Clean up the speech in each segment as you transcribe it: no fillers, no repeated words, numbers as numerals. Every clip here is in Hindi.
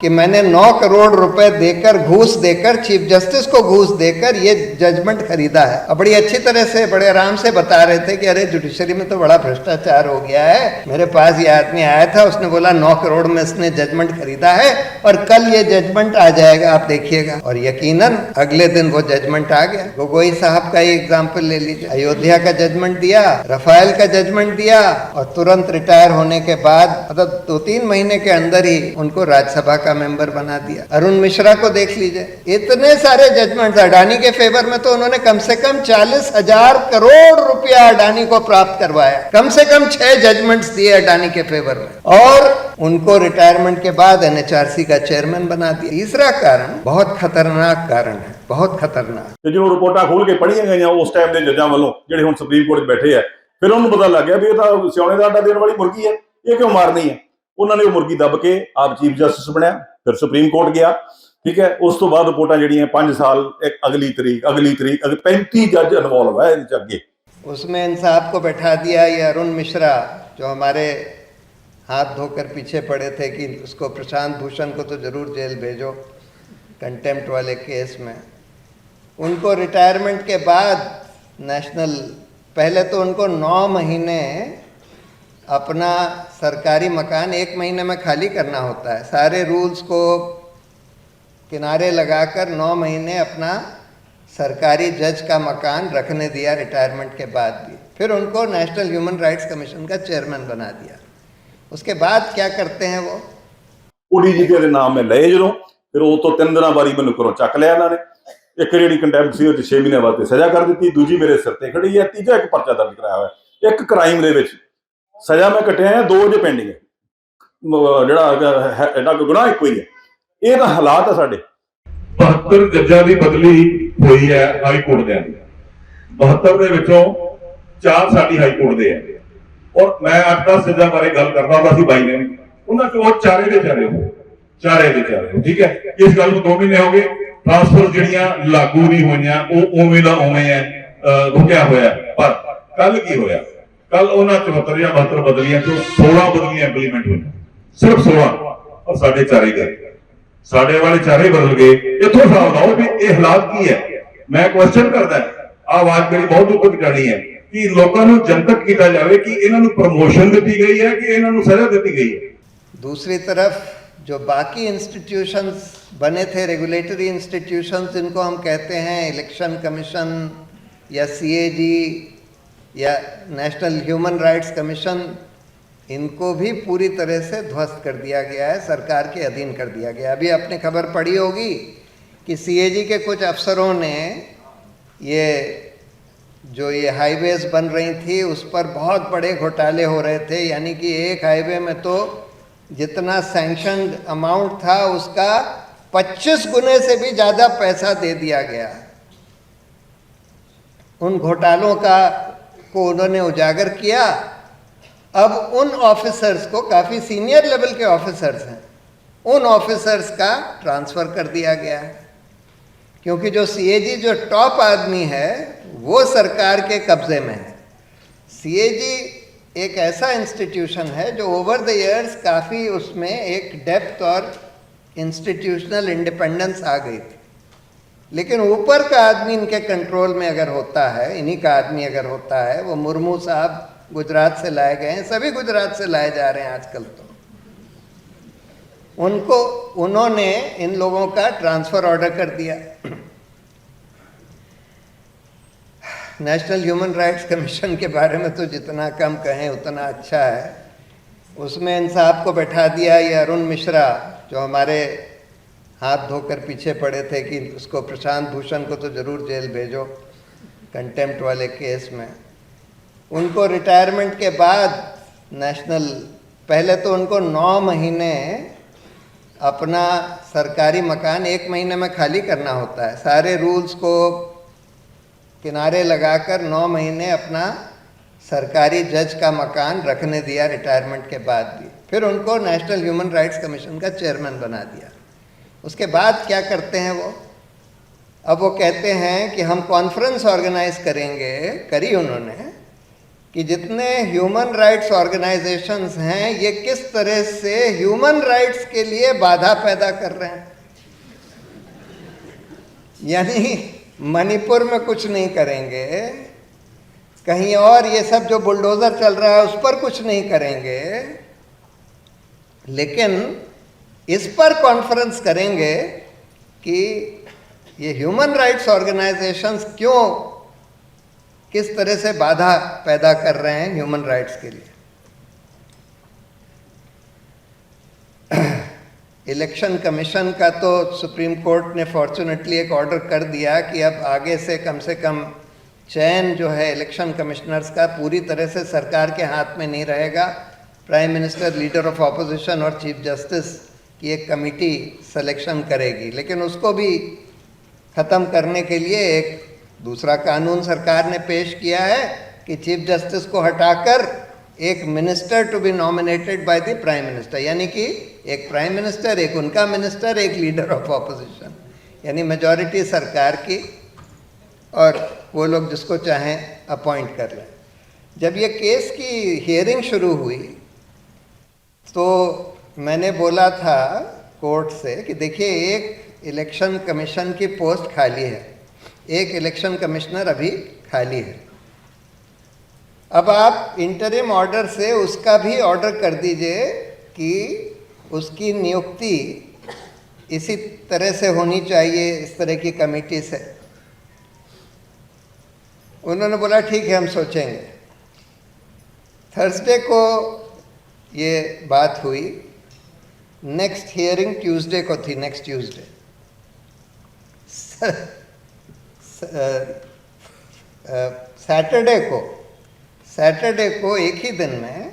कि मैंने 9 करोड़ रुपए देकर, घूस देकर, चीफ जस्टिस को घूस देकर ये जजमेंट खरीदा है। और बड़ी अच्छी तरह से, बड़े आराम से बता रहे थे कि अरे जुडिशरी में तो बड़ा भ्रष्टाचार हो गया है। मेरे पास ये आदमी आया था, उसने बोला 9 करोड़ में इसने जजमेंट खरीदा है और कल ये जजमेंट आ जाएगा, आप देखिएगा। और यकीनन अगले दिन वो जजमेंट आ गया। गोगोई साहब का ही एग्जाम्पल ले लीजिए, अयोध्या का जजमेंट दिया, रफाल का जजमेंट दिया और तुरंत रिटायर होने के बाद, मतलब 2-3 महीने के अंदर ही उनको राज्यसभा का मेंबर बना दिया। अरुण मिश्रा को देख लीजिए, इतने सारे जजमेंट अडानी के फेवर में तो उन्होंने कम से कम 40,000 करोड़ रुपया अडानी को प्राप्त करवाया। कम से कम 6 जजमेंट्स दिए अडानी के फेवर में और उनको रिटायरमेंट के बाद एनएचआरसी का चेयरमैन बना दिया। तीसरा कारण बहुत खतरनाक कारण है, बहुत खतरनाक। ਤੇ ਜੋ ਰਿਪੋਰਟਾਂ ਖੋਲ ਕੇ ਪੜ੍ਹੀਆਂ ਗਈਆਂ ਉਸ ਟਾਈਮ ਦੇ ਜੱਜਾਂ ਵੱਲੋਂ, ਜਿਹੜੇ ਹੁਣ ਸੁਪਰੀਮ ਕੋਰਟ 'ਚ ਬੈਠੇ ਆ, ਫਿਰ ਉਹਨੂੰ ਪਤਾ ਲੱਗ ਗਿਆ ਵੀ ਇਹ ਤਾਂ ਸਿਆਣੇ ਦਾ ਆਡਾ ਦੇਣ ਵਾਲੀ ਮੁਰਗੀ ਹੈ, ਇਹ ਕਿਉਂ ਮਾਰਨੀ ਹੈ। ਉਹਨਾਂ ਨੇ ਉਹ ਮੁਰਗੀ ਦੱਬ ਕੇ ਆਪ ਚੀਫ ਜਸਟਿਸ ਬਣਿਆ, ਫਿਰ ਸੁਪਰੀਮ ਕੋਰਟ ਗਿਆ, ਠੀਕ ਹੈ। ਉਸ ਤੋਂ ਬਾਅਦ ਰਿਪੋਰਟਾਂ ਜਿਹੜੀਆਂ 5 ਸਾਲ ਇੱਕ ਅਗਲੀ ਤਰੀਕ 35 जज इन्वॉल्व है इनसे आगे। उसमें इंसाफ को बैठा दिया ये अरुण मिश्रा, जो हमारे हाथ धोकर पीछे पड़े थे कि उसको, प्रशांत भूषण को तो जरूर जेल भेजो कंटेम्प्ट वाले केस में। उनको रिटायरमेंट के बाद नेशनल, पहले तो उनको 9 महीने अपना सरकारी मकान 1 महीने में खाली करना होता है। सारे रूल्स को किनारे लगाकर 9 महीने अपना सरकारी जज का मकान रखने दिया रिटायरमेंट के बाद भी। फिर उनको नेशनल ह्यूमन राइट्स कमीशन का चेयरमैन बना दिया। उसके बाद क्या करते हैं वो, ओडीजी के नाम में लए जो, फिर वो तो 3 दिन बारी मैंने घरों चक लिया इन्होंने। एक जी कंटैम्प्ट सी 6 महीने वास्ते सजा कर दी, दूजी मेरे सिर ते खड़ी है, तीजा एक परचा दर्ज कराया हुआ है। एक क्राइम दे विच सजा मैं कटिया है, 2 जो पेंडिंग है, जिहड़ा गुनाह एक ही है। ये तो हालात है साडे। 72 जज्जां दी बदली हुई है हाई कोर्ट दे अंदर, 72 दे विचों 4 साडी हाई कोर्ट दे है। और मैं 8-10 जज्जां बारे गल करदा हुंदा सी बाई ने, उन्हां चों चारे दे चारे हो, ठीक है। इस गल नूं 2 महीने हो गए, ट्रांसफर जिहड़ियां लागू नहीं होईयां वो उवें दा उवें है रुकिया होया। पर कल की होया, कल उन्हां 74 या 72 बदलियां चों 16 बदलियां इंप्लीमेंट हुईयां, सिर्फ 16, और साडे चारे गए, साडे वाले चारे बदल गए। इत्थों हिसाब लाओ भी ये हालात की है। मैं क्वेश्चन करदा, आवाज मेरी बहुत दूर तक जानी है कि लोगों को जनतक किया जाए कि इन्हां नूं प्रमोशन दी गई है कि इन्हां नूं सजा दी गई है। दूसरी तरफ जो बाकी इंस्टीट्यूशंस बने थे, रेगुलेटरी इंस्टीट्यूशंस जिनको हम कहते हैं, इलेक्शन कमीशन या सीएजी या नेशनल ह्यूमन राइट्स कमीशन, इनको भी पूरी तरह से ध्वस्त कर दिया गया है, सरकार के अधीन कर दिया गया। अभी आपने खबर पढ़ी होगी कि सीएजी के कुछ अफसरों ने ये हाईवेज बन रही थी उस पर बहुत बड़े घोटाले हो रहे थे। यानी कि एक हाईवे में तो जितना सैंक्शनड अमाउंट था उसका 25 गुने से भी ज़्यादा पैसा दे दिया गया। उन घोटालों को उन्होंने उजागर किया। अब उन ऑफिसर्स को, काफ़ी सीनियर लेवल के ऑफिसर्स हैं, उन ऑफिसर्स का ट्रांसफ़र कर दिया गया है, क्योंकि जो सीएजी जो टॉप आदमी है वो सरकार के कब्ज़े में है। सीएजी एक ऐसा इंस्टीट्यूशन है जो ओवर द ईयर्स काफ़ी उसमें एक डेप्थ और इंस्टीट्यूशनल इंडिपेंडेंस आ गई थी। लेकिन ऊपर का आदमी इनके कंट्रोल में अगर होता है, इन्हीं का आदमी अगर होता है, वो मुर्मू साहब गुजरात से लाए गए हैं, सभी गुजरात से लाए जा रहे हैं आजकल, तो उन्होंने इन लोगों का ट्रांसफ़र ऑर्डर कर दिया। नेशनल ह्यूमन राइट्स कमीशन के बारे में तो जितना कम कहें उतना अच्छा है। उसमें इंसाफ को बैठा दिया ये अरुण मिश्रा, जो हमारे हाथ धोकर पीछे पड़े थे कि उसको, प्रशांत भूषण को तो ज़रूर जेल भेजो कंटेम्प्ट वाले केस में। उनको रिटायरमेंट के बाद नेशनल, पहले तो उनको 9 महीने अपना सरकारी मकान 1 महीने में खाली करना होता है। सारे रूल्स को किनारे लगाकर 9 महीने अपना सरकारी जज का मकान रखने दिया रिटायरमेंट के बाद भी। फिर उनको नेशनल ह्यूमन राइट्स कमीशन का चेयरमैन बना दिया। उसके बाद क्या करते हैं वो, अब वो कहते हैं कि हम कॉन्फ्रेंस ऑर्गेनाइज करेंगे, करी उन्होंने, कि जितने ह्यूमन राइट्स ऑर्गेनाइजेशंस हैं ये किस तरह से ह्यूमन राइट्स के लिए बाधा पैदा कर रहे हैं। यानी मणिपुर में कुछ नहीं करेंगे, कहीं और ये सब जो बुलडोजर चल रहा है उस पर कुछ नहीं करेंगे, लेकिन इस पर कॉन्फ्रेंस करेंगे कि ये ह्यूमन राइट्स ऑर्गेनाइजेशंस क्यों किस तरह से बाधा पैदा कर रहे हैं ह्यूमन राइट्स के लिए। इलेक्शन कमीशन का तो सुप्रीम कोर्ट ने फॉर्चुनेटली एक ऑर्डर कर दिया कि अब आगे से कम चयन जो है इलेक्शन कमिश्नर्स का पूरी तरह से सरकार के हाथ में नहीं रहेगा। Prime minister, leader of opposition और चीफ जस्टिस की एक कमेटी सिलेक्शन करेगी, लेकिन उसको भी ख़त्म करने के लिए एक दूसरा कानून सरकार ने पेश किया है कि चीफ जस्टिस को हटाकर एक minister to be nominated by the prime minister, यानी कि एक प्राइम मिनिस्टर, एक उनका मिनिस्टर, एक लीडर ऑफ ऑपोजिशन, यानी मेजॉरिटी सरकार की, और वो लोग जिसको चाहें अपॉइंट कर लें। जब ये केस की हियरिंग शुरू हुई तो मैंने बोला था कोर्ट से कि देखिए एक इलेक्शन कमीशन की पोस्ट खाली है, एक इलेक्शन कमिश्नर अभी खाली है, अब आप इंटरिम ऑर्डर से उसका भी ऑर्डर कर दीजिए कि उसकी नियुक्ति इसी तरह से होनी चाहिए, इस तरह की कमेटी से। उन्होंने बोला ठीक है, हम सोचेंगे। थर्सडे को ये बात हुई, नेक्स्ट हियरिंग ट्यूसडे को थी, नेक्स्ट ट्यूसडे। सैटरडे को एक ही दिन में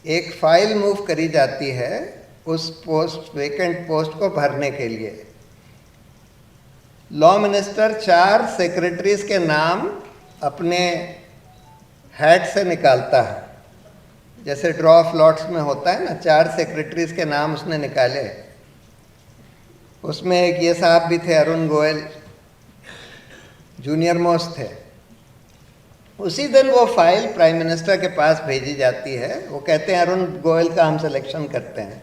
एक फाइल मूव करी जाती है उस पोस्ट, वेकेंट पोस्ट को भरने के लिए। लॉ मिनिस्टर 4 सेक्रेटरीज के नाम अपने हैट से निकालता है, जैसे ड्रॉ ऑफ लॉट्स में होता है ना, 4 सेक्रेटरीज के नाम उसने निकाले। उसमें एक ये साहब भी थे, अरुण गोयल, जूनियर मोस्ट थे। उसी दिन वो फाइल प्राइम मिनिस्टर के पास भेजी जाती है, वो कहते हैं अरुण गोयल का हम सिलेक्शन करते हैं।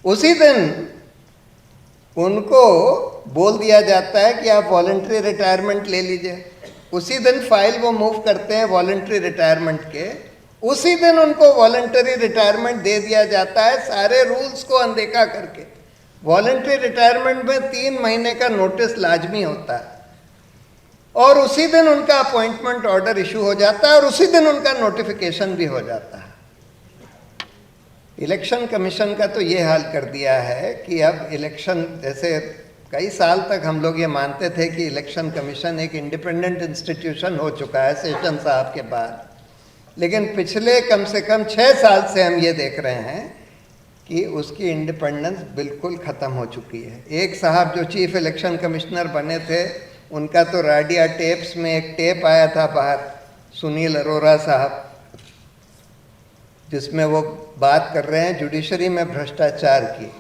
उसी दिन उनको बोल दिया जाता है कि आप वॉलंटरी रिटायरमेंट ले लीजिए। उसी दिन फाइल वो मूव करते हैं वॉलंटरी रिटायरमेंट के, उसी दिन उनको वॉलंटरी रिटायरमेंट दे दिया जाता है, सारे रूल्स को अनदेखा करके। वॉलंटरी रिटायरमेंट में 3 महीने का नोटिस लाजमी होता है, और उसी दिन उनका अपॉइंटमेंट ऑर्डर इशू हो जाता है, और उसी दिन उनका नोटिफिकेशन भी हो जाता है। इलेक्शन कमीशन का तो ये हाल कर दिया है कि अब इलेक्शन, जैसे कई साल तक हम लोग ये मानते थे कि इलेक्शन कमीशन एक इंडिपेंडेंट इंस्टीट्यूशन हो चुका है सेशन साहब के बाद, लेकिन पिछले कम से कम 6 साल से हम ये देख रहे हैं कि उसकी इंडिपेंडेंस बिल्कुल ख़त्म हो चुकी है। एक साहब जो चीफ इलेक्शन कमिश्नर बने थे, उनका तो रेडियो टेप्स में एक टेप आया था बाहर, सुनील अरोरा साहब, जिसमें वो बात कर रहे हैं जुडिशरी में भ्रष्टाचार की,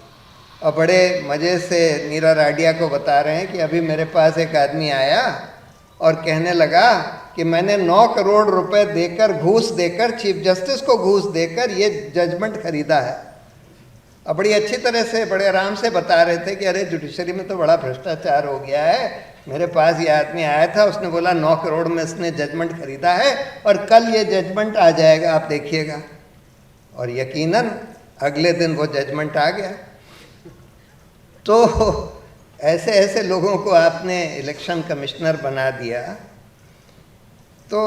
और बड़े मज़े से नीरा राडिया को बता रहे हैं कि अभी मेरे पास एक आदमी आया और कहने लगा कि मैंने 9 करोड़ रुपए देकर, घूस देकर, चीफ जस्टिस को घूस देकर ये जजमेंट खरीदा है। और बड़ी अच्छी तरह से, बड़े आराम से बता रहे थे कि अरे जुडिशरी में तो बड़ा भ्रष्टाचार हो गया है, मेरे पास ये आदमी आया था, उसने बोला 9 करोड़ में इसने जजमेंट खरीदा है और कल ये जजमेंट आ जाएगा, आप देखिएगा। और यकीनन अगले दिन वो जजमेंट आ गया। तो ऐसे ऐसे लोगों को आपने इलेक्शन कमिश्नर बना दिया, तो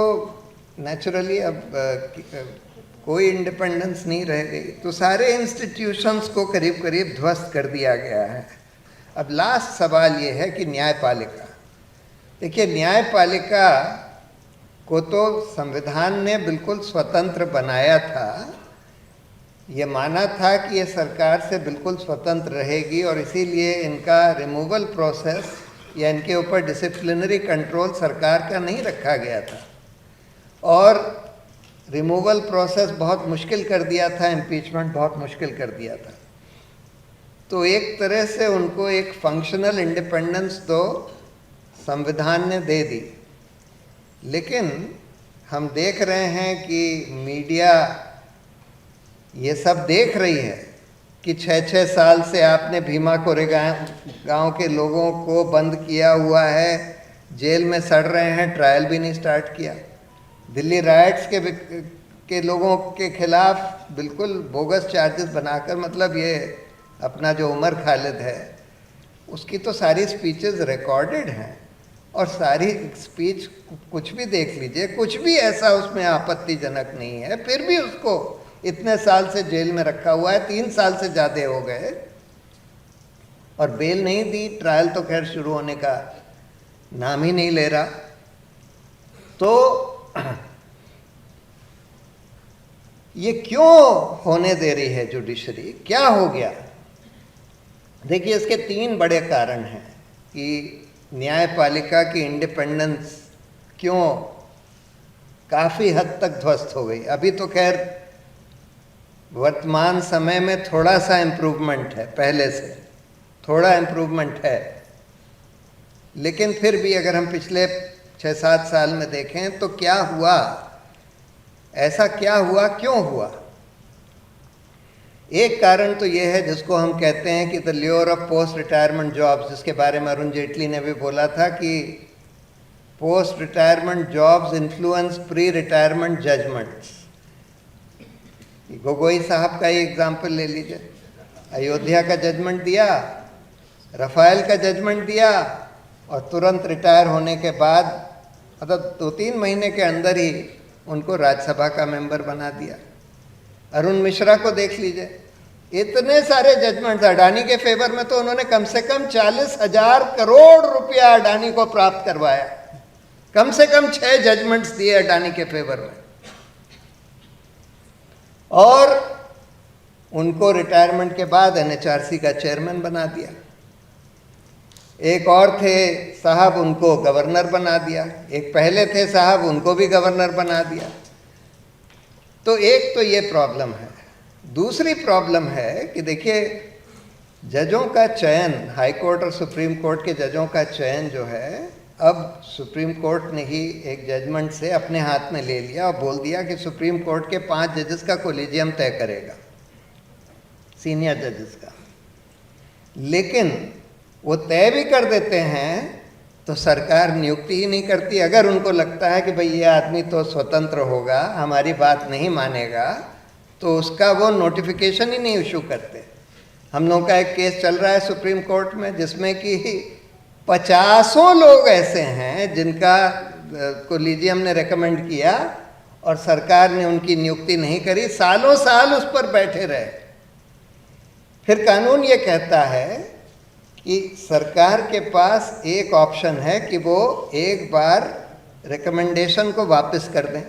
नेचुरली अब कोई इंडिपेंडेंस नहीं रह गई, तो सारे इंस्टीट्यूशंस को करीब करीब ध्वस्त कर दिया गया है। अब लास्ट सवाल ये है कि न्यायपालिका, देखिए न्यायपालिका को तो संविधान ने बिल्कुल स्वतंत्र बनाया था, ये माना था कि ये सरकार से बिल्कुल स्वतंत्र रहेगी, और इसीलिए इनका रिमूवल प्रोसेस या इनके ऊपर डिसिप्लिनरी कंट्रोल सरकार का नहीं रखा गया था, और रिमूवल प्रोसेस बहुत मुश्किल कर दिया था, इम्पीचमेंट बहुत मुश्किल कर दिया था। तो एक तरह से उनको एक फंक्शनल इंडिपेंडेंस तो संविधान ने दे दी, लेकिन हम देख रहे हैं कि मीडिया ये सब देख रही है कि 6-6 साल से आपने भीमा कोरेगांव गांव के लोगों को बंद किया हुआ है, जेल में सड़ रहे हैं, ट्रायल भी नहीं स्टार्ट किया। दिल्ली राइट्स के लोगों के खिलाफ बिल्कुल बोगस चार्जेस बनाकर, मतलब ये अपना जो उमर खालिद है उसकी तो सारी स्पीचेस रिकॉर्डेड हैं, और सारी स्पीच कुछ भी देख लीजिए, कुछ भी ऐसा उसमें आपत्तिजनक नहीं है, फिर भी उसको इतने साल से जेल में रखा हुआ है, 3 साल से ज़्यादा हो गए, और बेल नहीं दी। ट्रायल तो खैर शुरू होने का नाम ही नहीं ले रहा। तो ये क्यों होने दे रही है जुडिशरी, क्या हो गया? देखिए, इसके 3 बड़े कारण हैं कि न्यायपालिका की इंडिपेंडेंस क्यों काफ़ी हद तक ध्वस्त हो गई। अभी तो खैर वर्तमान समय में थोड़ा सा इम्प्रूवमेंट है, पहले से थोड़ा इम्प्रूवमेंट है, लेकिन फिर भी अगर हम पिछले 6-7 साल में देखें तो क्या हुआ, ऐसा क्या हुआ, क्यों हुआ? एक कारण तो ये है जिसको हम कहते हैं कि the lure of post retirement jobs, जिसके बारे में अरुण जेटली ने भी बोला था कि post retirement jobs influence pre retirement judgments. Gogoi साहब का ही एग्जाम्पल ले लीजिए, अयोध्या का जजमेंट दिया, रफाल का जजमेंट दिया, और तुरंत रिटायर होने के बाद मतलब 2-3 महीने के अंदर ही उनको राज्यसभा का मेंबर बना दिया। अरुण मिश्रा को देख लीजिए, इतने सारे जजमेंट्स अडानी के फेवर में, तो उन्होंने कम से कम 40,000 करोड़ रुपया अडानी को प्राप्त करवाया, कम से कम 6 जजमेंट्स दिए अडानी के फेवर में, और उनको रिटायरमेंट के बाद एनएचआरसी का चेयरमैन बना दिया। एक और थे साहब, उनको गवर्नर बना दिया। एक पहले थे साहब, उनको भी गवर्नर बना दिया। तो एक तो ये प्रॉब्लम है। दूसरी प्रॉब्लम है कि देखिए, जजों का चयन, हाई कोर्ट और सुप्रीम कोर्ट के जजों का चयन जो है, अब सुप्रीम कोर्ट ने ही एक जजमेंट से अपने हाथ में ले लिया और बोल दिया कि सुप्रीम कोर्ट के 5 जजेस का कोलिजियम तय करेगा, सीनियर जजेस का। लेकिन वो तय भी कर देते हैं तो सरकार नियुक्ति ही नहीं करती। अगर उनको लगता है कि भाई ये आदमी तो स्वतंत्र होगा, हमारी बात नहीं मानेगा, तो उसका वो नोटिफिकेशन ही नहीं इशू करते। हम लोगों का एक केस चल रहा है सुप्रीम कोर्ट में जिसमें कि 50 लोग ऐसे हैं जिनका कोलिजियम ने रेकमेंड किया और सरकार ने उनकी नियुक्ति नहीं करी, सालों साल उस पर बैठे रहे। फिर कानून ये कहता है कि सरकार के पास एक ऑप्शन है कि वो एक बार रिकमेंडेशन को वापस कर दें,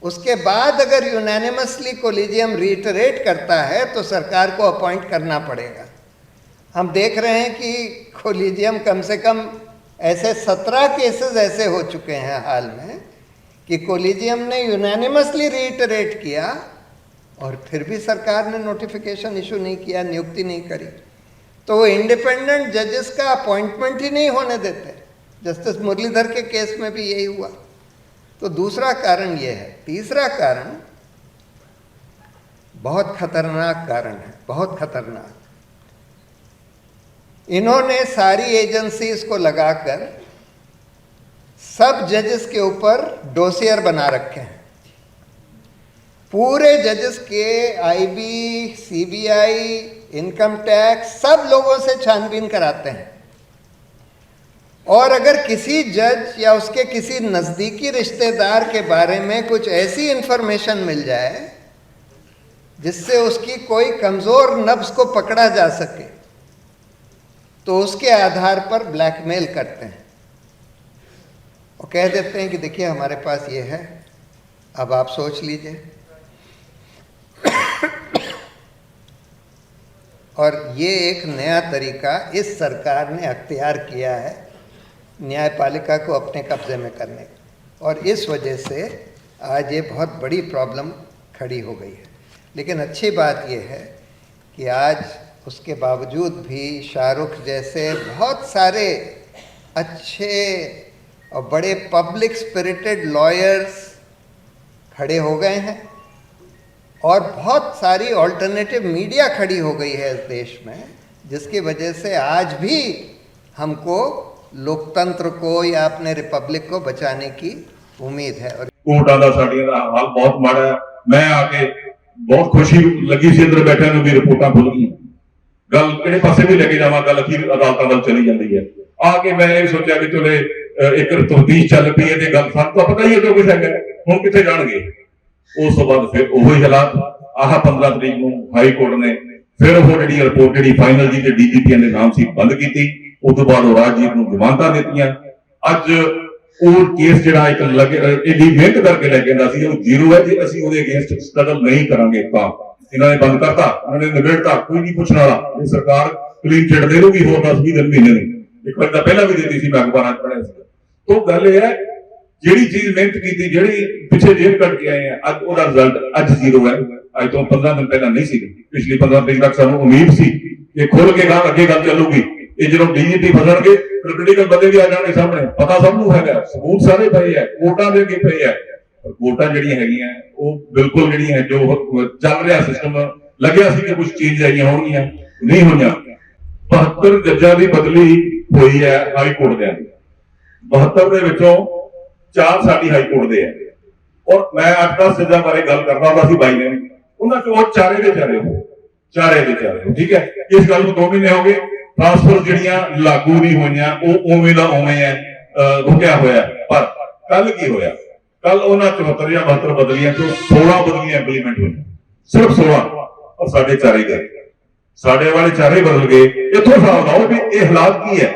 उसके बाद अगर यूनानिमसली कोलिजियम रिटरेट करता है तो सरकार को अपॉइंट करना पड़ेगा। हम देख रहे हैं कि कोलिजियम कम से कम ऐसे 17 केसेस ऐसे हो चुके हैं हाल में कि कोलिजियम ने यूनानिमसली रिटरेट किया और फिर भी सरकार ने नोटिफिकेशन इशू नहीं किया, नियुक्ति नहीं करी। तो वो इंडिपेंडेंट जजेस का अपॉइंटमेंट ही नहीं होने देते। जस्टिस मुरलीधर के केस में भी यही हुआ। तो दूसरा कारण ये है। तीसरा कारण बहुत खतरनाक कारण है, बहुत खतरनाक। इन्होंने सारी एजेंसीज को लगाकर सब जजेस के ऊपर डोसियर बना रखे हैं। पूरे जजेस के आईबी, सीबीआई, इनकम टैक्स सब लोगों से छानबीन कराते हैं, और अगर किसी जज या उसके किसी नज़दीकी रिश्तेदार के बारे में कुछ ऐसी इंफॉर्मेशन मिल जाए जिससे उसकी कोई कमज़ोर नब्ज को पकड़ा जा सके तो उसके आधार पर ब्लैकमेल करते हैं और कह देते हैं कि देखिए हमारे पास ये है, अब आप सोच लीजिए। और ये एक नया तरीका इस सरकार ने अख्तियार किया है न्यायपालिका को अपने कब्जे में करने का, और इस वजह से आज ये बहुत बड़ी प्रॉब्लम खड़ी हो गई है। लेकिन अच्छी बात ये है कि आज उसके बावजूद भी शाहरुख जैसे बहुत सारे अच्छे और बड़े पब्लिक स्पिरिटेड लॉयर्स खड़े हो गए हैं और बहुत सारी ऑल्टरनेटिव मीडिया खड़ी हो गई है इस देश में, जिसकी वजह से आज भी हमको लोकतंत्र को या अपने रिपब्लिक को बचाने की उम्मीद है। और ਕੋਟਾਂ ਦਾ ਸਾਡੀਆਂ ਦਾ ਹਾਲ ਬਹੁਤ ਮਾੜਾ ਹੈ। ਮੈਂ ਆ ਕੇ ਬਹੁਤ ਖੁਸ਼ੀ ਲੱਗੀ ਸੀ ਅੰਦਰ ਬੈਠਿਆਂ ਨੂੰ ਵੀ ਰਿਪੋਰਟਾਂ ਖੁੱਲ ਗਈਆਂ। ਗੱਲ ਕਿਹੜੇ ਪਾਸੇ ਵੀ ਲੈ ਕੇ ਜਾਵਾਂ, ਗੱਲ ਅਖੀਰ ਅਦਾਲਤਾਂ ਵੱਲ ਚਲੀ ਜਾਂਦੀ ਹੈ। ਆ ਕੇ ਮੈਂ ਇਹ ਸੋਚਿਆ ਕਿ ਚਲੇ ਇੱਕ ਤਫਤੀਸ਼ ਚੱਲ ਪਈ ਹੈ ਤੇ ਗੱਲ ਸਾਨੂੰ ਤਾਂ ਪਤਾ ਹੀ ਹੈ ਜੋ ਕੁਛ ਹੈਗਾ, ਹੁਣ ਕਿੱਥੇ ਜਾਣਗੇ। ਉਸ ਤੋਂ ਬਾਅਦ ਫਿਰ ਉਹੀ ਹਾਲਾਤ, ਆਹ 15 ਤਰੀਕ ਨੂੰ ਹਾਈ ਕੋਰਟ ਨੇ ਫਿਰ ਉਹ ਜਿਹੜੀ ਰਿਪੋਰਟ ਜਿਹੜੀ ਫਾਈਨਲ ਜੀ ਤੇ ਡੀਜੀਪੀਆਂ ਦੇ ਨਾਮ ਸੀ ਬੰਦ ਕੀਤੀ। ਉਸ ਤੋਂ ਬਾਅਦ ਉਹ ਰਾਜਜੀਤ ਨੂੰ ਜ਼ਮਾਨਤਾਂ ਦਿੱਤੀਆਂ। ਅੱਜ ਉਹ ਕੇਸ ਜਿਹੜਾ ਇੱਕ ਇੰਨੀ ਮਿਹਨਤ ਕਰਕੇ ਲੈ ਕੇ ਆਂਦਾ ਸੀ ਉਹ ਜ਼ੀਰੋ ਹੈ। ਜੇ ਅਸੀਂ ਉਹਦੇ ਅਗੇਂਸਟ ਸਟਰਗਲ ਨਹੀਂ ਕਰਾਂਗੇ ਤਾਂ ਇਹਨਾਂ ਨੇ ਬੰਦ ਕਰਤਾ, ਉਹਨਾਂ ਨੇ ਨਿਬੇੜਤਾ, ਕੋਈ ਨਹੀਂ ਪੁੱਛਣ ਵਾਲਾ। ਇਹ ਸਰਕਾਰ ਕਲੀਨ ਚਿੱਟ ਦੇ ਦੂਗੀ ਹੋਰ 10-20 ਦਿਨ ਮਹੀਨੇ ਨੂੰ। ਇੱਕ ਵਾਰ ਤਾਂ ਪਹਿਲਾਂ ਵੀ ਦਿੱਤੀ ਸੀ, ਮੈਂ ਅਖਬਾਰਾਂ 'ਚ ਪੜ੍ਹਿਆ ਸੀ। ਤੋਂ ਗੱਲ ਇਹ ਹੈ ਜਿਹੜੀ ਚੀਜ਼ ਮਿਹਨਤ ਕੀਤੀ, ਜਿਹੜੀ ਪਿੱਛੇ ਜੇਲ੍ਹ ਕੱਢ ਕੇ ਆਏ ਆ, ਅੱਜ ਉਹਦਾ ਰਿਜ਼ਲਟ ਅੱਜ ਜ਼ੀਰੋ ਹੈ। ਅੱਜ ਤੋਂ 15 ਦਿਨ ਪਹਿਲਾਂ ਨਹੀਂ ਸੀ, ਪਿਛਲੀ 15 ਤਰੀਕ ਤੱਕ ਸਾਨੂੰ ਉਮੀਦ ਸੀ ਕਿ ਖੁੱਲ ਕੇ ਅੱਗੇ ਗੱਲ ਚੱਲੂਗੀ। ਇਹ ਜਦੋਂ ਡੀਜੀਪੀ ਫਸਣਗੇ ਪੋਲੀਟੀਕਲ ਬੰਦੇ ਵੀ ਆ ਜਾਣਗੇ ਸਾਹਮਣੇ, ਪਤਾ ਸਭ ਨੂੰ ਹੈਗਾ, ਸਬੂਤ ਸਾਰੇ ਪਏ ਆ, ਕੋਰਟਾਂ ਦੇ ਅੱਗੇ ਪਏ ਆ। ਕੋਰਟਾਂ ਜਿਹੜੀਆਂ ਹੈਗੀਆਂ ਉਹ ਬਿਲਕੁਲ ਜਿਹੜੀਆਂ ਜੋ ਚੱਲ ਰਿਹਾ ਸਿਸਟਮ, ਲੱਗਿਆ ਸੀ ਕਿ ਕੁਝ ਚੇਂਜ ਆਈਆਂ ਹੋਣਗੀਆਂ, ਨਹੀਂ ਹੋਈਆਂ। 72 ਜੱਜਾਂ ਦੀ ਬਦਲੀ ਹੋਈ ਹੈ ਹਾਈ ਕੋਰਟ ਦੇ ਅੰਦਰ। 72 ਦੇ ਵਿੱਚੋਂ 4 ਸਾਡੀ ਹਾਈ ਕੋਰਟ ਦੇ ਆ। ਔਰ ਮੈਂ 8-10 ਜੱਜਾਂ ਬਾਰੇ ਗੱਲ ਕਰਦਾ ਹੁੰਦਾ ਸੀ ਬਾਈ ਨੇ, ਉਹਨਾਂ ਚੋਂ ਉਹ ਚਾਰੇ ਦੇ ਚਾਰੇ ਹੋ, ਠੀਕ ਹੈ। ਇਸ ਗੱਲ ਨੂੰ 2 ਮਹੀਨੇ ਹੋ ਗਏ। ਟ੍ਰਾਂਸਫਰ ਜਿਹੜੀਆਂ ਲਾਗੂ ਨਹੀਂ ਹੋਈਆਂ ਉਹ ਉਵੇਂ ਦਾ ਉਵੇਂ ਹੈ, ਰੁਕਿਆ ਹੋਇਆ। ਪਰ ਕੱਲ ਕੀ ਹੋਇਆ? ਕੱਲ ਉਹਨਾਂ 74 ਜਾਂ 72 ਬਦਲੀਆਂ ਚੋਂ 16 ਬਦਲੀਆਂ ਇੰਪਲੀਮੈਂਟ ਹੋਈਆਂ, ਸਿਰਫ 16। ਔਰ ਸਾਡੇ ਚਾਰੇ ਗਏ, ਸਾਡੇ ਵਾਲੇ ਚਾਰੇ ਬਦਲ ਗਏ। ਇੱਥੋਂ ਹਿਸਾਬ ਲਾਓ ਵੀ ਇਹ ਹਾਲਾਤ ਕੀ ਹੈ।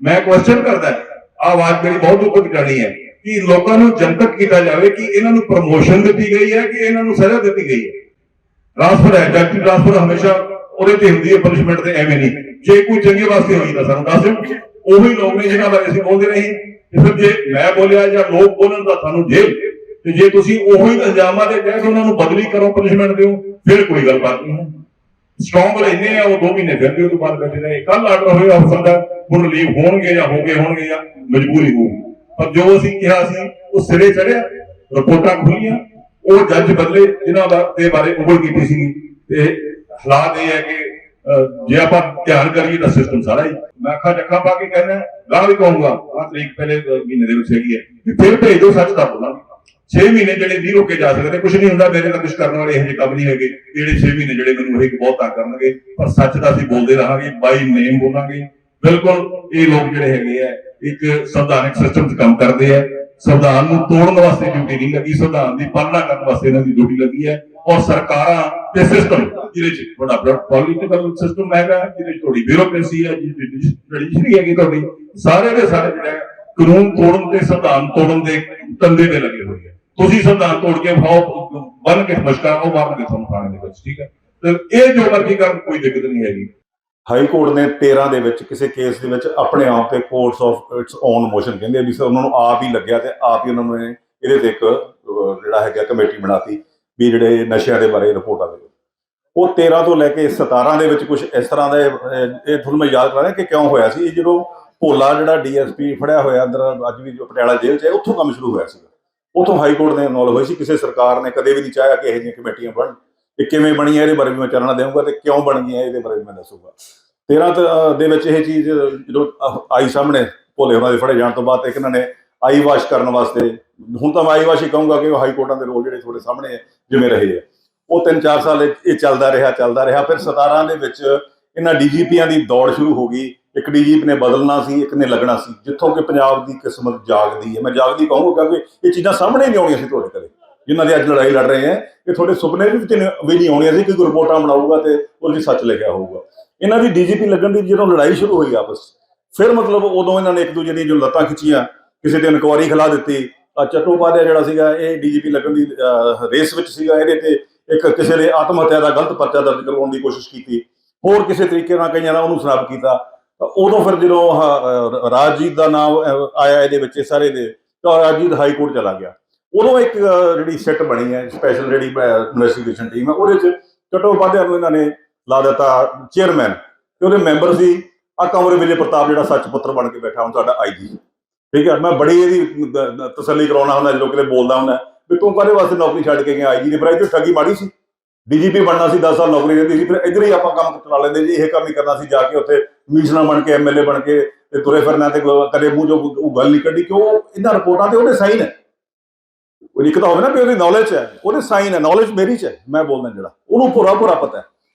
ਮੈਂ ਕੁਐਸਚਨ ਕਰਦਾ, ਆਵਾਜ਼ ਮੇਰੀ ਬਹੁਤ ਉੱਪਰ ਜਾਣੀ ਹੈ ਕਿ ਲੋਕਾਂ ਨੂੰ ਜਨਤਕ ਕੀਤਾ ਜਾਵੇ ਕਿ ਇਹਨਾਂ ਨੂੰ ਪ੍ਰਮੋਸ਼ਨ ਦਿੱਤੀ ਗਈ ਹੈ ਕਿ ਇਹਨਾਂ ਨੂੰ ਸਜ਼ਾ ਦਿੱਤੀ ਗਈ ਹੈ। ਟ੍ਰਾਂਸਫਰ ਹੈ, ਜੱਜ ਟ੍ਰਾਂਸਫਰ ਹਮੇਸ਼ਾ ਉਹਦੇ ਤੇ ਹੁੰਦੀ ਹੈ ਪਨਿਸ਼ਮੈਂਟ ਤੇ, ਐਵੇਂ ਨਹੀਂ। ਜੇ ਕੋਈ ਚੰਗੇ ਵਾਸਤੇ ਹੋਈ ਤਾਂ ਸਾਨੂੰ ਦੱਸ ਦਿਓ। ਉਹੀ ਲੋਕ ਨੇ ਜਿਹਨਾਂ ਬਾਰੇ ਅਸੀਂ ਬੋਲਦੇ ਨਹੀਂ। ਫਿਰ ਜੇ ਮੈਂ ਬੋਲਿਆ ਜਾਂ ਲੋਕ ਬੋਲਣ ਤਾਂ ਸਾਨੂੰ ਜੇਲ੍ਹ, ਤੇ ਜੇ ਤੁਸੀਂ ਉਹੀ ਇਲਜ਼ਾਮਾਂ ਦੇ ਤਹਿਤ ਉਹਨਾਂ ਨੂੰ ਬਦਲੀ ਕਰੋ, ਪਨਿਸ਼ਮੈਂਟ ਦਿਓ, ਫਿਰ ਕੋਈ ਗੱਲਬਾਤ ਨਹੀਂ ਹੈ। ਸਟਰੋਂਗ ਲੈਨੇ ਆ ਉਹ 2 ਮਹੀਨੇ ਫਿਰ ਵੀ ਉਹ ਤੋਂ ਬਾਅਦ ਬੈਠੇ ਰਹੇ। ਕੱਲ ਆਰਡਰ ਹੋਇਆ ਅਫਸਰ ਦਾ, ਹੁਣ ਰਿਲੀਵ ਹੋਣਗੇ ਜਾਂ ਹੋ ਗਏ ਹੋਣਗੇ ਜਾਂ ਮਜਬੂਰੀ ਹੋਊਗੀ। ਪਰ ਜੋ ਅਸੀਂ ਕਿਹਾ ਸੀ ਉਹ ਸਿਰੇ ਚੜਿਆ, ਰਿਪੋਰਟਾਂ ਖੁੱਲੀਆਂ, ਉਹ ਜੱਜ ਬਦਲੇ ਜਿਨ੍ਹਾਂ ਦੇ ਬਾਰੇ ਉਗਲ ਕੀਤੀ ਸੀ। ਤੇ ਹਾਲਾਤ ਇਹ ਹੈ ਕਿ ਜੇ ਆਪਾਂ ਧਿਆਨ ਕਰੀਏ ਤਾਂ ਸਿਸਟਮ ਸਾਰਾ ਹੀ, ਮੈਂ ਅੱਖਾਂ ਚੱਖਾਂ ਪਾ ਕੇ ਕਹਿੰਦਾ, ਗਾਂ ਵੀ ਕਹੂੰਗਾ, ਆਹ ਤਰੀਕ ਪਹਿਲੇ ਮਹੀਨੇ ਦੇ ਵਿੱਚ ਹੈਗੀ ਹੈ, ਫਿਰ ਭੇਜ ਦਿਓ, ਸੱਚ ਦਾ ਬੋਲਾਂਗੇ। 6 ਮਹੀਨੇ ਜਿਹੜੇ ਨਹੀਂ ਰੋਕੇ ਜਾ ਸਕਦੇ, ਕੁਝ ਨਹੀਂ ਹੁੰਦਾ, ਮੇਰੇ ਨਾਲ ਕੁਝ ਕਰਨ ਵਾਲੇ ਇਹੋ ਜਿਹੇ ਕੰਮ ਨਹੀਂ ਹੈਗੇ ਜਿਹੜੇ 6 ਮਹੀਨੇ ਜਿਹੜੇ ਮੈਨੂੰ ਇਹ ਬਹੁਤ ਤੰਗ ਕਰਨਗੇ। ਪਰ ਸੱਚ ਦਾ ਅਸੀਂ ਬੋਲਦੇ ਰਹਾਂਗੇ, ਬਾਈ ਨੇਮ ਬੋਲਾਂਗੇ। ਬਿਲਕੁਲ ਇਹ ਲੋਕ ਜਿਹੜੇ ਹੈਗੇ ਆ ਇੱਕ ਸੰਵਿਧਾਨਕ ਸਿਸਟਮ 'ਚ ਕੰਮ ਕਰਦੇ ਆ। ਸੰਵਿਧਾਨ ਨੂੰ ਤੋੜਨ ਵਾਸਤੇ ਡਿਊਟੀ ਨਹੀਂ ਲੱਗੀ, ਸੰਵਿਧਾਨ ਦੀ ਪਾਲਣਾ ਕਰਨ ਵਾਸਤੇ ਇਹਨਾਂ ਦੀ ਡਿਊਟੀ ਲੱਗੀ ਹੈ। ਔਰ ਸਰਕਾਰਾਂ ਤੇ ਸਿਸਟਮ ਜਿਹਦੇ 'ਚ ਬੜਾ ਪੋਲੀਟੀਕਲ ਸਿਸਟਮ ਹੈਗਾ, ਜਿਹਦੇ 'ਚ ਤੁਹਾਡੀ ਬਿਊਰੋਕ੍ਰੇਸੀ ਹੈ, ਜੁਡੀਸ਼ਰੀ ਹੈਗੀ ਤੁਹਾਡੀ, ਸਾਰੇ ਦੇ ਸਾਰੇ ਜਿਹੜਾ ਕਾਨੂੰਨ ਤੋੜਨ ਤੇ ਸੰਵਿਧਾਨ ਤੋੜਨ ਦੇ ਧੰਦੇ ਤੇ ਲੱਗੇ ਹੋਏ ਆ। ਤੁਸੀਂ ਸੰਵਿਧਾਨ ਤੋੜ ਕੇ ਖਾਓ, ਬੰਨ ਕੇ ਮਸ਼ਕਾ ਉਹ ਮਾਰਨਗੇ ਤੁਹਾਨੂੰ ਥਾਣੇ ਦੇ ਵਿੱਚ, ਠੀਕ ਹੈ। ਤੇ ਇਹ ਜੋ ਮਰਜ਼ੀ ਕਰਨ ਕੋਈ ਦਿੱਕਤ ਨਹੀਂ ਹੈਗੀ। ਹਾਈ ਕੋਰਟ ਨੇ 13 ਦੇ ਵਿੱਚ ਕਿਸੇ ਕੇਸ ਦੇ ਵਿੱਚ ਆਪਣੇ ਆਪ ਤੇ courts of its on motion ਕਹਿੰਦੇ ਵੀ ਉਹਨਾਂ ਨੂੰ ਆਪ ਹੀ ਲੱਗਿਆ ਤੇ ਆਪ ਹੀ ਉਹਨਾਂ ਨੂੰ ਇਹਦੇ ਤੇ ਇੱਕ ਜਿਹੜਾ ਹੈਗਾ ਕਮੇਟੀ ਬਣਾਤੀ ਵੀ ਜਿਹੜੇ ਨਸ਼ਿਆਂ ਦੇ ਬਾਰੇ ਰਿਪੋਰਟਾਂ ਦੇ। ਉਹ 13 ਤੋਂ ਲੈ ਕੇ 17 ਦੇ ਵਿੱਚ ਕੁਝ ਇਸ ਤਰ੍ਹਾਂ ਦਾ ਇਹ ਤੁਹਾਨੂੰ ਮੈਂ ਯਾਦ ਕਰਾ ਰਿਹਾ ਕਿ ਕਿਉਂ ਹੋਇਆ ਸੀ। ਇਹ ਜਦੋਂ ਭੋਲਾ ਜਿਹੜਾ DSP ਫੜਿਆ ਹੋਇਆ ਅੰਦਰ ਅੱਜ ਵੀ ਜੋ ਪਟਿਆਲਾ ਜੇਲ੍ਹ 'ਚ ਹੈ, ਉੱਥੋਂ ਕੰਮ ਸ਼ੁਰੂ ਹੋਇਆ ਸੀਗਾ। ਉੱਥੋਂ ਹਾਈ ਕੋਰਟ ਦੇ ਇਨਵੋਲਵ ਹੋਈ ਸੀ। ਕਿਸੇ ਸਰਕਾਰ ਨੇ ਕਦੇ ਵੀ ਨਹੀਂ ਚਾਹਿਆ ਕਿ ਇਹੋ ਜਿਹੀਆਂ ਕਮੇਟੀਆਂ ਬਣਨ। ਇਹ ਕਿਵੇਂ ਬਣੀਆਂ ਇਹਦੇ ਬਾਰੇ ਵੀ ਮੈਂ ਚਾਨਣਾ ਦੇਵਾਂਗਾ ਤੇ ਕਿਉਂ ਬਣ ਗਈਆਂ ਇਹਦੇ ਬਾਰੇ ਵੀ ਮੈਂ ਦੱਸੂਗਾ। 13 ਦੇ ਵਿੱਚ ਇਹ ਚੀਜ਼ ਜਦੋਂ ਆਈ ਸਾਹਮਣੇ, ਭੋਲੇ ਉਹਨਾਂ ਦੇ ਫੜੇ ਜਾਣ ਤੋਂ ਬਾਅਦ ਇੱਕ ਇਹਨਾਂ ਨੇ ਆਈ ਵਾਸ਼ ਕਰਨ ਵਾਸਤੇ, ਹੁਣ ਤਾਂ ਮੈਂ ਆਈ ਵਾਸ਼ ਹੀ ਕਹੂੰਗਾ ਕਿ ਉਹ ਹਾਈ ਕੋਰਟਾਂ ਦੇ ਰੋਲ ਜਿਹੜੇ ਤੁਹਾਡੇ ਸਾਹਮਣੇ ਜਿਵੇਂ ਰਹੇ ਆ, ਉਹ 3-4 ਸਾਲ ਇਹ ਚੱਲਦਾ ਰਿਹਾ। ਫਿਰ 17 ਦੇ ਵਿੱਚ ਇਹਨਾਂ DGPਆਂ ਦੀ ਦੌੜ ਸ਼ੁਰੂ ਹੋ ਗਈ। ਇੱਕ DGP ਨੇ ਬਦਲਣਾ ਸੀ, ਇੱਕ ਨੇ ਲੱਗਣਾ ਸੀ, ਜਿੱਥੋਂ ਕਿ ਪੰਜਾਬ ਦੀ ਕਿਸਮਤ ਜਾਗਦੀ ਹੈ। ਮੈਂ ਜਾਗਦੀ ਕਹੂੰਗਾ ਕਿਉਂਕਿ ਇਹ ਚੀਜ਼ਾਂ ਸਾਹਮਣੇ ਨਹੀਂ ਆਉਣੀਆਂ ਸੀ ਤੁਹਾਡੇ ਕਦੇ, ਜਿਨ੍ਹਾਂ ਦੀ ਅੱਜ ਲੜਾਈ ਲੜ ਰਹੇ ਆ। ਇਹ ਤੁਹਾਡੇ ਸੁਪਨੇ ਵਿੱਚ ਵੀ ਨਹੀਂ ਆਉਣੀਆਂ ਸੀ ਕਿ ਕੋਈ ਰਿਪੋਰਟਾਂ ਬਣਾਊਗਾ ਤੇ ਉਹਦੇ ਵਿੱਚ ਸੱਚ ਲਿਖਿਆ ਹੋਊਗਾ। ਇਹਨਾਂ ਦੀ DGP ਲੱਗਣ ਦੀ ਜਦੋਂ ਲੜਾਈ ਸ਼ੁਰੂ ਹੋਈ ਆਪਸ, ਫਿਰ ਮਤਲਬ ਉਦੋਂ ਇਹਨਾਂ ਨੇ ਇੱਕ ਦੂਜੇ ਦੀ ਜੋ ਲੱਤਾਂ ਖਿੱਚੀਆਂ, ਕਿਸੇ ਦੀ ਇਨਕੁਆਇਰੀ ਖਿਲਾ ਦਿੱਤੀ। ਚੱਟੋਪਾਧਿਆਏ ਜਿਹੜਾ ਸੀਗਾ ਇਹ DGP ਲੱਗਣ ਦੀ ਰੇਸ ਵਿੱਚ ਸੀਗਾ। ਇਹਦੇ ਤੇ ਇੱਕ ਕਿਸੇ ਦੇ ਆਤਮ ਹੱਤਿਆ ਦਾ ਗਲਤ ਪਰਚਾ ਦਰਜ ਕਰਵਾਉਣ ਦੀ ਕੋਸ਼ਿਸ਼ ਕੀਤੀ, ਹੋਰ ਕਿਸੇ ਤਰੀਕੇ ਨਾਲ ਕਈਆਂ ਦਾ ਉਹਨੂੰ ਸਨੈਪ ਕੀਤਾ। ਉਦੋਂ ਫਿਰ ਜਦੋਂ ਰਾਜਜੀਤ ਦਾ ਨਾਮ ਆਇਆ ਇਹਦੇ ਵਿੱਚ ਸਾਰੇ ਦੇ, ਤਾਂ ਰਾਜਜੀਤ ਹਾਈ ਕੋਰਟ ਚਲਾ ਗਿਆ। ਉਦੋਂ ਇੱਕ ਜਿਹੜੀ ਸਿੱਟ ਬਣੀ ਹੈ ਸਪੈਸ਼ਲ ਜਿਹੜੀ ਇਨਵੈਸਟੀਗੇਸ਼ਨ ਟੀਮ ਹੈ, ਉਹਦੇ 'ਚ ਚੱਟੋਪਾਧਿਆਏ ਨੂੰ ਇਹਨਾਂ ਨੇ ਲਾ ਦਿੱਤਾ ਚੇਅਰਮੈਨ, ਤੇ ਉਹਦੇ ਮੈਂਬਰ ਸੀ ਕੰਵਰ ਵਿਜੇ ਪ੍ਰਤਾਪ ਜਿਹੜਾ ਸੱਚ ਪੁੱਤਰ ਬਣ ਕੇ ਬੈਠਾ ਹੁਣ ਸਾਡਾ IG, ਠੀਕ ਹੈ। ਮੈਂ ਬੜੀ ਇਹਦੀ ਤਸੱਲੀ ਕਰਾਉਣਾ ਹੁੰਦਾ ਜਦੋਂ ਕਿਤੇ ਬੋਲਦਾ ਹੁੰਦਾ ਵੀ ਤੂੰ ਕਾਹਦੇ ਵਾਸਤੇ ਨੌਕਰੀ ਛੱਡ ਕੇ ਗਿਆ ਆਈਜੀ ਦੀ, ਫਿਰ ਇੱਥੇ ਠੱਗੀ ਮਾੜੀ ਸੀ। ਡੀਜੀਪੀ ਬਣਨਾ ਸੀ, 10 ਸਾਲ ਨੌਕਰੀ ਦਿੰਦੀ ਸੀ, ਫਿਰ ਇੱਧਰ ਹੀ ਆਪਾਂ ਕੰਮ ਚਲਾ ਲੈਂਦੇ ਜੀ, ਇਹ ਕੰਮ ਹੀ ਕਰਨਾ ਸੀ, ਜਾ ਕੇ ਉੱਥੇ ਕਮਿਸ਼ਨਰ ਬਣ ਕੇ ਐਮਐਲਏ ਬਣ ਕੇ ਤੇ ਤੁਰੇ ਫਿਰਨਾ ਤੇ ਕਦੇ ਮੂੰਹ ਜੋ ਉਹ ਗੱਲ ਨਹੀਂ ਕੱਢੀ, ਕਿਉਂ ਇਹਨਾਂ ਰਿਪੋਰਟਾਂ ਤੇ ਉਹਦੇ ਸਾਈਨ ਹੈ। ਇੱਕ ਤਾਂ ਹੋਵੇ ਨਾ ਵੀ ਉਹਦੀ ਨੌਲੇਜ ਹੈ, ਉਹਦੇ ਸਾਈਨ ਹੈ, ਨੌਲੇਜ ਮੇਰੀ ਚ ਹੈ, ਮੈਂ ਬੋਲਦਾ ਜਿਹੜਾ ਉਹਨੂੰ ਪੂਰਾ ਪਤਾ ਹੈ।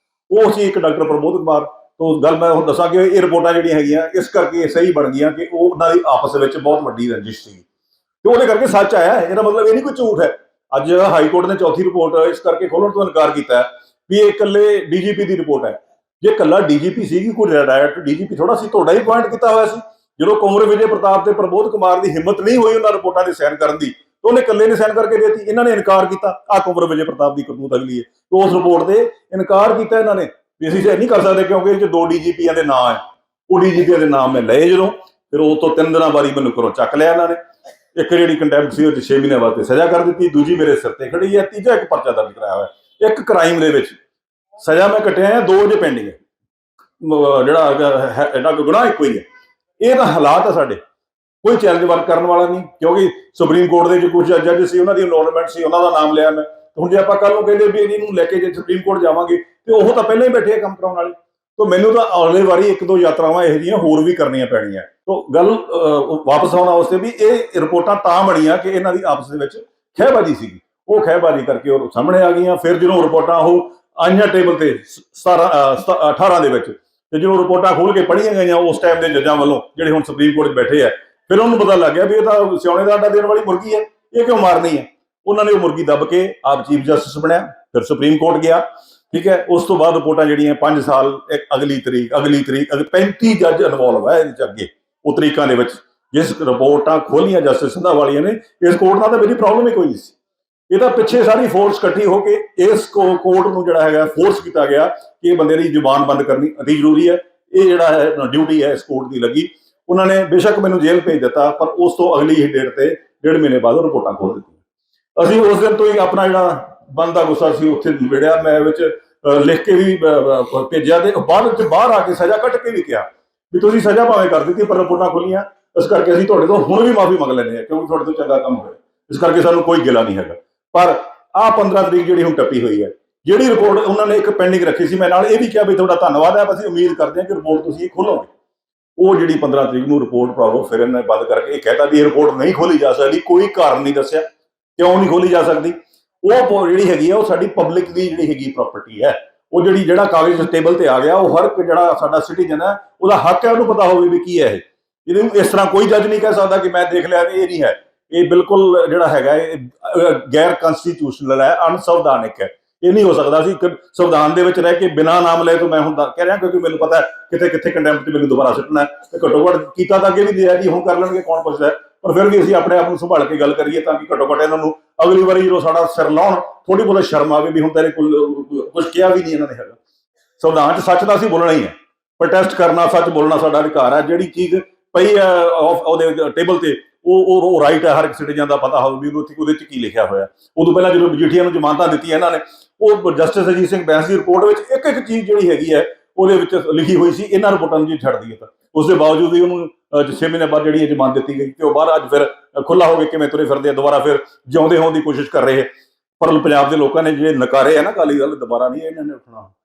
ਉਹ ਸੀ ਇੱਕ ਡਾਕਟਰ ਪ੍ਰਮੋਦ ਕੁਮਾਰ ਤੋਂ ਗੱਲ ਮੈਂ ਹੁਣ ਦੱਸਾਂ ਕਿ ਇਹ ਰਿਪੋਰਟਾਂ ਜਿਹੜੀਆਂ ਹੈਗੀਆਂ ਇਸ ਕਰਕੇ ਸਹੀ ਬਣ ਗਈਆਂ ਕਿ ਉਹ ਉਹਨਾਂ ਦੀ ਆਪਸ ਵਿੱਚ ਬਹੁਤ ਵੱਡੀ ਰੰਜਿਸ਼ ਸੀ ਤੇ ਉਹਦੇ ਕਰਕੇ ਸੱਚ ਆਇਆ। ਇਹਦਾ ਮਤਲਬ ਇਹ ਨਹੀਂ ਕੋਈ ਝੂਠ ਹੈ। ਅੱਜ ਹਾਈ ਕੋਰਟ ਨੇ ਚੌਥੀ ਰਿਪੋਰਟ ਇਸ ਕਰਕੇ ਖੋਲਣ ਤੋਂ ਇਨਕਾਰ ਕੀਤਾ ਵੀ ਇਹ ਇਕੱਲੇ ਡੀਜੀਪੀ ਦੀ ਰਿਪੋਰਟ ਹੈ। ਜੇ ਇਕੱਲਾ ਡੀਜੀਪੀ ਸੀਗੀ, ਕੋਈ ਰਿਟਾਇਰਡ ਡੀਜੀਪੀ ਥੋੜਾ ਸੀ, ਤੁਹਾਡਾ ਹੀ ਪੁਆਇੰਟ ਕੀਤਾ ਹੋਇਆ ਸੀ। ਜਦੋਂ ਕੁੰਵਰ ਵਿਜੇ ਪ੍ਰਤਾਪ ਤੇ ਪ੍ਰਮੋਦ ਕੁਮਾਰ ਦੀ ਹਿੰਮਤ ਨਹੀਂ ਹੋਈ ਉਹਨਾਂ ਰਿਪੋਰਟਾਂ ਦੇ ਸਾਈਨ ਕਰਨ ਦੀ, ਤਾਂ ਉਹਨੇ ਇਕੱਲੇ ਨੇ ਸਾਈਨ ਕਰਕੇ ਦੇਤੀ। ਇਹਨਾਂ ਨੇ ਇਨਕਾਰ ਕੀਤਾ। ਆਹ ਕੁੰਵਰ ਵਿਜੇ ਪ੍ਰਤਾਪ ਦੀ ਕਰਤੂਤ ਅਗਲੀ ਹੈ, ਉਸ ਰਿਪੋਰਟ ਤੇ ਇਨਕਾਰ ਕੀਤਾ ਇਹਨਾਂ ਨੇ ਵੀ ਅਸੀਂ ਨਹੀਂ ਕਰ ਸਕਦੇ ਕਿਉਂਕਿ ਇਹ 'ਚ 2 ਡੀਜੀਪੀਆਂ ਦੇ ਨਾਂ ਹੈ। ਉਹ ਡੀਜੀਪੀਆਂ ਦੇ ਨਾਮ ਮੈਂ ਲਏ ਜਦੋਂ, ਫਿਰ ਉਹ ਤੋਂ 3 ਦਿਨਾਂ ਬਾਅਦ ਮੈਨੂੰ ਘਰੋਂ ਚੱਕ ਲਿਆ ਇਹਨਾਂ ਨੇ। ਇੱਕ ਜਿਹੜੀ ਕੰਟੈਂਪਟ ਸੀ ਉਹ 'ਚ 6 ਮਹੀਨੇ ਵਾਸਤੇ ਸਜ਼ਾ ਕਰ ਦਿੱਤੀ, ਦੂਜੀ ਮੇਰੇ ਸਿਰ ਤੇ ਖੜੀ ਹੈ, ਤੀਜਾ ਇੱਕ ਪਰਚਾ ਦਰਜ ਕਰਾਇਆ ਹੋਇਆ। ਇੱਕ ਕ੍ਰਾਈਮ ਦੇ ਵਿੱਚ ਸਜ਼ਾ ਮੈਂ ਕੱਟਿਆ ਹੈ, 2 ਜੇ ਪੈਂਡਿੰਗ ਹੈ, ਜਿਹੜਾ ਗੁਨਾਹ ਇੱਕੋ ਹੀ ਹੈ। ਇਹ ਤਾਂ ਹਾਲਾਤ ਆ ਸਾਡੇ, ਕੋਈ ਚੈਲੰਜ ਵਰਕ ਕਰਨ ਵਾਲਾ ਨਹੀਂ ਕਿਉਂਕਿ ਸੁਪਰੀਮ ਕੋਰਟ ਦੇ ਕੁਝ ਜੱਜ ਸੀ, ਉਹਨਾਂ ਦੀ ਇਨਵੋਲਵਮੈਂਟ ਸੀ, ਉਹਨਾਂ ਦਾ ਨਾਮ ਲਿਆ ਮੈਂ। ਹੁਣ ਜੇ ਆਪਾਂ ਕੱਲ ਨੂੰ ਕਹਿੰਦੇ ਵੀ ਇਹਨੂੰ ਲੈ ਕੇ ਜੇ ਸੁਪਰੀਮ ਕੋਰਟ ਜਾਵਾਂਗੇ ਤੇ ਉਹ ਤਾਂ ਪਹਿਲਾਂ ਹੀ ਬੈਠੇ ਆ ਕੰਮ ਕਰਾਉਣ ਵਾਲੇ। ਤਾਂ ਮੈਨੂੰ ਤਾਂ ਅਗਲੇ ਵਾਰੀ 1-2 ਯਾਤਰਾਵਾਂ ਇਹੋ ਜਿਹੀਆਂ ਹੋਰ ਵੀ ਕਰਨੀਆਂ ਪੈਣੀਆਂ। ਤਾਂ ਗੱਲ ਵਾਪਸ ਆਉਣਾ ਉਸ ਤੇ ਵੀ ਇਹ ਰਿਪੋਰਟਾਂ ਤਾਂ ਬਣੀਆਂ ਕਿ ਇਹਨਾਂ ਦੀ ਆਪਸ ਦੇ ਵਿੱਚ ਖਹਿਬਾਜ਼ੀ ਸੀਗੀ, ਉਹ ਖਹਿਬਾਜ਼ੀ ਕਰਕੇ ਉਹ ਸਾਹਮਣੇ ਆ ਗਈਆਂ। ਫਿਰ ਜਦੋਂ ਰਿਪੋਰਟਾਂ ਉਹ ਆਈਆਂ ਟੇਬਲ ਤੇ 18 ਦੇ ਵਿੱਚ, ਤੇ ਜਦੋਂ ਰਿਪੋਰਟਾਂ ਖੋਲ ਕੇ ਪੜ੍ਹੀਆਂ ਗਈਆਂ ਉਸ ਟਾਈਮ ਦੇ ਜੱਜਾਂ ਵੱਲੋਂ ਜਿਹੜੇ ਹੁਣ ਸੁਪਰੀਮ ਕੋਰਟ 'ਚ ਬੈਠੇ ਆ, ਫਿਰ ਉਹਨੂੰ ਪਤਾ ਲੱਗ ਗਿਆ ਵੀ ਇਹ ਤਾਂ ਸਿਆਣੇ ਦਾ ਆਟਾ ਦੇਣ ਵਾਲੀ ਮੁਰਗੀ ਹੈ, ਇਹ ਕਿਉਂ ਮਾਰਨੀ ਹੈ। ਉਹਨਾਂ ਨੇ ਉਹ ਮੁਰਗੀ ਦੱਬ ਕੇ ਆਪ ਚੀਫ ਜਸਟਿਸ ਬਣਿਆ, ਫਿਰ ਸੁਪਰੀਮ ਕੋਰਟ ਗਿਆ। ਠੀਕ ਹੈ, ਉਸ ਤੋਂ ਬਾਅਦ ਰਿਪੋਰਟਾਂ ਜਿਹੜੀਆਂ 5 ਸਾਲ ਅਗਲੀ ਤਰੀਕ 35 ਜੱਜ ਇਨਵੋਲਵ ਹੈ ਇਹਦੇ 'ਚ ਅੱਗੇ ਉਹ ਤਰੀਕਾਂ ਦੇ ਵਿੱਚ। ਜਿਸ ਰਿਪੋਰਟਾਂ ਖੋਲੀਆਂ ਜਸਟਿਸ ਸਿੰਧਾ ਵਾਲੀਆਂ ਨੇ, ਇਸ ਕੋਰਟ ਨਾਲ ਤਾਂ ਮੇਰੀ ਪ੍ਰੋਬਲਮ ਹੀ ਕੋਈ ਨਹੀਂ ਸੀ। ਇਹ ਤਾਂ ਪਿੱਛੇ ਸਾਰੀ ਫੋਰਸ ਇਕੱਠੀ ਹੋ ਕੇ ਇਸ ਕੋਰਟ ਨੂੰ ਜਿਹੜਾ ਹੈਗਾ ਫੋਰਸ ਕੀਤਾ ਗਿਆ ਕਿ ਇਹ ਬੰਦੇ ਦੀ ਜ਼ੁਬਾਨ ਬੰਦ ਕਰਨੀ ਅਤੀ ਜ਼ਰੂਰੀ ਹੈ। ਇਹ ਜਿਹੜਾ ਹੈ ਡਿਊਟੀ ਹੈ ਇਸ ਕੋਰਟ ਦੀ ਲੱਗੀ। ਉਹਨਾਂ ਨੇ ਬੇਸ਼ੱਕ ਮੈਨੂੰ ਜੇਲ੍ਹ ਭੇਜ ਦਿੱਤਾ, ਪਰ ਉਸ ਤੋਂ ਅਗਲੀ ਹੀ ਡੇਟ ਤੇ 1.5 ਮਹੀਨੇ ਬਾਅਦ ਰਿਪੋਰਟਾਂ ਖੋਲ ਦਿੱਤੀਆਂ। ਅਸੀਂ ਉਸ ਦਿਨ ਤੋਂ ਹੀ ਆਪਣਾ ਜਿਹੜਾ ਬਣਦਾ ਗੁੱਸਾ ਸੀ ਉੱਥੇ ਨਿਬੇੜਿਆ। ਮੈਂ ਵਿੱਚ ਲਿਖ ਕੇ ਵੀ ਭੇਜਿਆ ਤੇ ਬਾਅਦ ਵਿੱਚ ਬਾਹਰ ਆ ਕੇ ਸਜ਼ਾ ਕੱਟ ਕੇ ਵੀ ਕਿਹਾ ਵੀ ਤੁਸੀਂ ਸਜ਼ਾ ਭਾਵੇਂ ਕਰ ਦਿੱਤੀ ਪਰ ਰਿਪੋਰਟਾਂ ਖੋਲੀਆਂ, ਇਸ ਕਰਕੇ ਅਸੀਂ ਤੁਹਾਡੇ ਤੋਂ ਹੁਣ ਵੀ ਮਾਫੀ ਮੰਗ ਲੈਂਦੇ ਹਾਂ ਕਿਉਂਕਿ ਤੁਹਾਡੇ ਤੋਂ ਚੰਗਾ ਕੰਮ ਹੋਇਆ, ਇਸ ਕਰਕੇ ਸਾਨੂੰ ਕੋਈ ਗਿਲਾ ਨਹੀਂ ਹੈਗਾ। ਪਰ ਆਹ 15 ਤਰੀਕ ਜਿਹੜੀ ਹੁਣ ਟੱਪੀ ਹੋਈ ਹੈ, ਜਿਹੜੀ ਰਿਪੋਰਟ ਉਹਨਾਂ ਨੇ ਇੱਕ ਪੈਂਡਿੰਗ ਰੱਖੀ ਸੀ, ਮੈਂ ਨਾਲ ਇਹ ਵੀ ਕਿਹਾ ਵੀ ਤੁਹਾਡਾ ਧੰਨਵਾਦ ਹੈ, ਅਸੀਂ ਉਮੀਦ ਕਰਦੇ ਹਾਂ ਕਿ ਰਿਪੋਰਟ ਤੁਸੀਂ ਖੋਲੋਗੇ। ਉਹ ਜਿਹੜੀ 15 ਤਰੀਕ ਨੂੰ ਰਿਪੋਰਟ ਭਰਾਵੋ ਫਿਰ ਇਹਨਾਂ ਨੇ ਬੰਦ ਕਰਕੇ ਇਹ ਕਹਿਤਾ ਵੀ ਇਹ ਰਿਪੋਰਟ ਨਹੀਂ ਖੋਲੀ ਜਾ ਸਕਦੀ। ਕੋਈ ਕਾਰਨ ਨਹੀਂ ਦੱਸਿਆ ਕਿਉਂ ਨਹੀਂ ਖੋਲੀ ਜਾ ਸਕਦੀ। ਉਹ ਜਿਹੜੀ ਹੈਗੀ ਆ ਉਹ ਸਾਡੀ ਪਬਲਿਕ ਦੀ ਜਿਹੜੀ ਹੈਗੀ ਪ੍ਰਾਪਰਟੀ ਹੈ। ਉਹ ਜਿਹੜਾ ਕਾਗਜ਼ ਟੇਬਲ ਤੇ ਆ ਗਿਆ, ਉਹ ਹਰ ਇੱਕ ਜਿਹੜਾ ਸਾਡਾ ਸਿਟੀਜ਼ਨ ਹੈ ਉਹਦਾ ਹੱਕ ਹੈ ਉਹਨੂੰ ਪਤਾ ਹੋਵੇ ਵੀ ਕੀ ਹੈ ਇਹ। ਇਹਨੂੰ ਇਸ ਤਰ੍ਹਾਂ ਕੋਈ ਜੱਜ ਨਹੀਂ ਕਹਿ ਸਕਦਾ ਕਿ ਮੈਂ ਦੇਖ ਲਿਆ ਇਹ ਨਹੀਂ ਹੈ। ਇਹ ਬਿਲਕੁਲ ਜਿਹੜਾ ਹੈਗਾ ਇਹ ਗੈਰ ਕਨਸਟੀਟਿਊਸ਼ਨਲ ਹੈ, ਅਨਸੰਵਿਧਾਨਿਕ ਹੈ। ਇਹ ਨਹੀਂ ਹੋ ਸਕਦਾ ਸੀ ਸੰਵਿਧਾਨ ਦੇ ਵਿੱਚ ਰਹਿ ਕੇ ਬਿਨਾਂ ਨਾਮ ਲਏ ਤੋਂ ਮੈਂ ਹੁਣ ਕਹਿ ਰਿਹਾ ਕਿਉਂਕਿ ਮੈਨੂੰ ਪਤਾ ਕਿਤੇ ਕਿੱਥੇ ਕੰਡੈਂਪਟ ਤੇ ਮੈਨੂੰ ਦੁਬਾਰਾ ਸੁੱਟਣਾ ਤੇ ਘੱਟੋ ਘੱਟ ਕੀਤਾ ਤਾਂ ਅੱਗੇ ਵੀ ਦਿਆ ਜੀ, ਹੁਣ ਕਰ ਲੈਣਗੇ ਕੌਣ ਪੁੱਛਦਾ। ਪਰ ਫਿਰ ਵੀ ਅਸੀਂ ਆਪਣੇ ਆਪ ਨੂੰ ਸੰਭਾਲ ਕੇ ਗੱਲ ਕਰੀਏ ਤਾਂ ਕਿ ਘੱਟੋ ਘੱਟ ਇਹਨਾਂ ਨੂੰ ਅਗਲੀ ਵਾਰੀ ਜਦੋਂ ਸਾਡਾ ਸਿਰ ਲਾਉਣ ਥੋੜੀ ਬਹੁਤ ਸ਼ਰਮ ਆਵੇ ਵੀ ਹੁਣ ਤੇਰੇ ਕੋਲ ਕੁਝ ਕਿਹਾ ਵੀ ਨਹੀਂ ਇਹਨਾਂ ਨੇ ਹੈਗਾ। ਸੰਵਿਧਾਨ 'ਚ ਸੱਚ ਤਾਂ ਅਸੀਂ ਬੋਲਣਾ ਹੀ ਹੈ, ਪ੍ਰੋਟੈਸਟ ਕਰਨਾ, ਸੱਚ ਬੋਲਣਾ ਸਾਡਾ ਅਧਿਕਾਰ ਹੈ। ਜਿਹੜੀ ਚੀਜ਼ ਪਈ ਹੈ ਉਹਦੇ ਟੇਬਲ ਤੇ ਉਹ ਰਾਈਟ ਹੈ ਹਰ ਇੱਕ ਸਿਟੀਜ਼ਨ ਦਾ ਪਤਾ ਹੋਵੇ ਵੀ ਉਹਦੇ 'ਚ ਕੀ ਲਿਖਿਆ ਹੋਇਆ। ਉਦੋਂ ਪਹਿਲਾਂ ਜਦੋਂ ਮਜੀਠੀਆ ਨੂੰ ਜ਼ਮਾਨਤਾਂ ਦਿੱਤੀਆਂ ਇਹਨਾਂ ਨੇ, ਉਹ ਜਸਟਿਸ ਅਜੀਤ ਸਿੰਘ ਬੈਂਸ ਦੀ ਰਿਪੋਰਟ ਵਿੱਚ ਇੱਕ ਇੱਕ ਚੀਜ਼ ਜਿਹੜੀ ਹੈਗੀ ਹੈ ਉਹਦੇ ਵਿੱਚ ਲਿਖੀ ਹੋਈ ਸੀ, ਇਹਨਾਂ ਰਿਪੋਰਟਾਂ ਨੂੰ ਜੀ ਛੱਡ ਦਈਏ ਤਾਂ ਉਸ ਦੇ ਬਾਵਜੂਦ ਵੀ ਉਹਨੂੰ 6 ਮਹੀਨੇ ਬਾਅਦ ਜਿਹੜੀ ਜ਼ਮਾਨਤ ਦਿੱਤੀ ਗਈ ਤੇ ਉਹ ਬਾਹਰ ਅੱਜ ਫਿਰ ਖੁੱਲਾ ਹੋ ਕੇ ਕਿਵੇਂ ਤੁਰੇ ਫਿਰਦੇ ਆ, ਦੁਬਾਰਾ ਫਿਰ ਜਿਉਂਦੇ ਹੋਣ ਦੀ ਕੋਸ਼ਿਸ਼ ਕਰ ਰਹੇ। ਪਰ ਪੰਜਾਬ ਦੇ ਲੋਕਾਂ ਨੇ ਜਿਹੜੇ ਨਕਾਰੇ ਆ ਨਾ ਅਕਾਲੀ ਦਲ, ਦੁਬਾਰਾ ਨਹੀਂ ਇਹਨਾਂ ਨੇ ਉੱਠਣਾ।